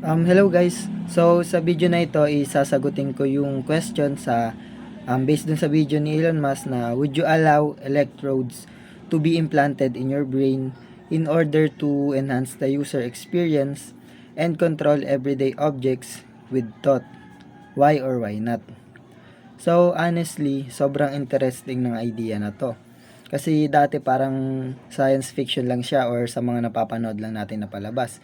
Hello guys. So sa video na ito sasagutin ko yung question sa based dun sa video ni Elon Musk na would you allow electrodes to be implanted in your brain in order to enhance the user experience and control everyday objects with thought? Why or why not? So honestly, sobrang interesting ng idea na to. Kasi dati parang science fiction lang siya or sa mga napapanood lang natin na palabas.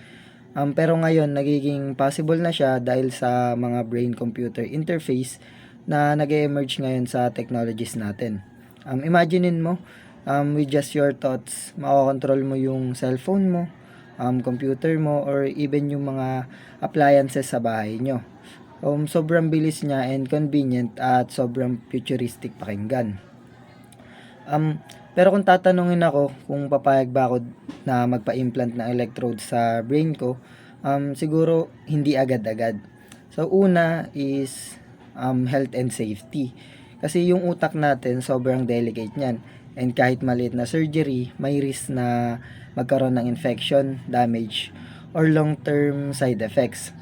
Pero ngayon, nagiging possible na siya dahil sa mga brain-computer interface na nag emerge ngayon sa technologies natin. Imaginein mo, with just your thoughts, makokontrol mo yung cellphone mo, computer mo, or even yung mga appliances sa bahay nyo. Sobrang bilis niya and convenient at sobrang futuristic pakinggan. Pero kung tatanungin ako kung papayag ba ako na magpa-implant ng electrode sa brain ko, siguro hindi agad-agad. So una is health and safety. Kasi yung utak natin sobrang delicate niyan. And kahit maliit na surgery, may risk na magkaroon ng infection, damage, or long-term side effects.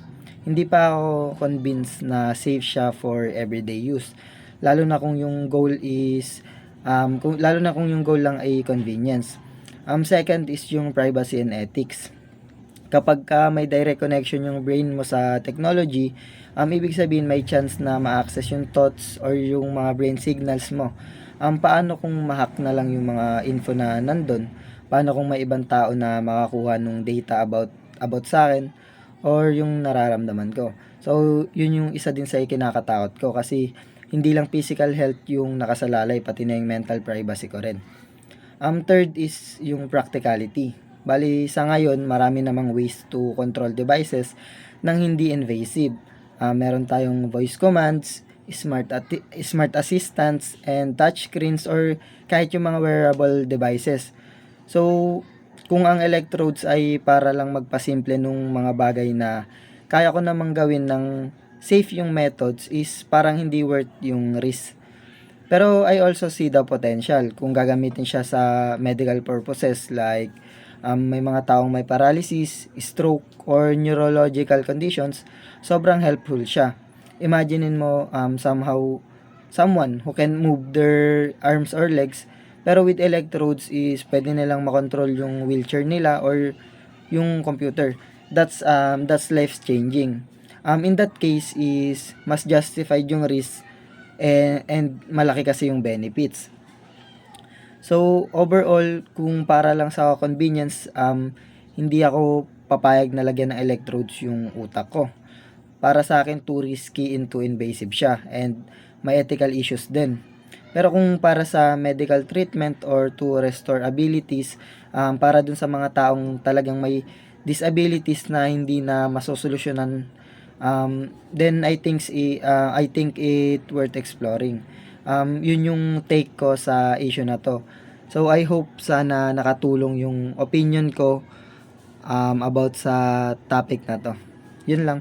Hindi pa ako convinced na safe siya for everyday use. Lalo na kung yung goal is lalo na kung yung goal lang ay convenience. Second is yung privacy and ethics. Kapag may direct connection yung brain mo sa technology, ibig sabihin may chance na ma-access yung thoughts or yung mga brain signals mo. Paano kung ma-hack na lang yung mga info na nandun? Paano kung may ibang tao na makakuha ng data about sa akin or yung nararamdaman ko? So, yun yung isa din sa ikinakatakot ko kasi hindi lang physical health yung nakasalalay, pati na yung mental privacy ko rin. Third is yung practicality. Bali, sa ngayon, marami namang ways to control devices nang hindi invasive. Meron tayong voice commands, smart assistants, and touch screens or kahit yung mga wearable devices. So, kung ang electrodes ay para lang magpasimple nung mga bagay na kaya ko namang gawin ng safe yung methods is parang hindi worth yung risk. Pero I also see the potential kung gagamitin siya sa medical purposes like may mga taong may paralysis, stroke, or neurological conditions, sobrang helpful siya. Imaginein mo someone who can move their arms or legs pero with electrodes is pwede nilang makontrol yung wheelchair nila or yung computer. That's life changing. In that case is mas justified yung risk and malaki kasi yung benefits. So overall, kung para lang sa convenience, hindi ako papayag na lagyan ng electrodes yung utak ko. Para sa akin, too risky and too invasive siya and may ethical issues din. Pero kung para sa medical treatment or to restore abilities, para dun sa mga taong talagang may disabilities na hindi na masosolusyonan, then I think it worth exploring. Yun yung take ko sa issue na to. So I hope sana nakatulong yung opinion ko about sa topic na to. Yun lang.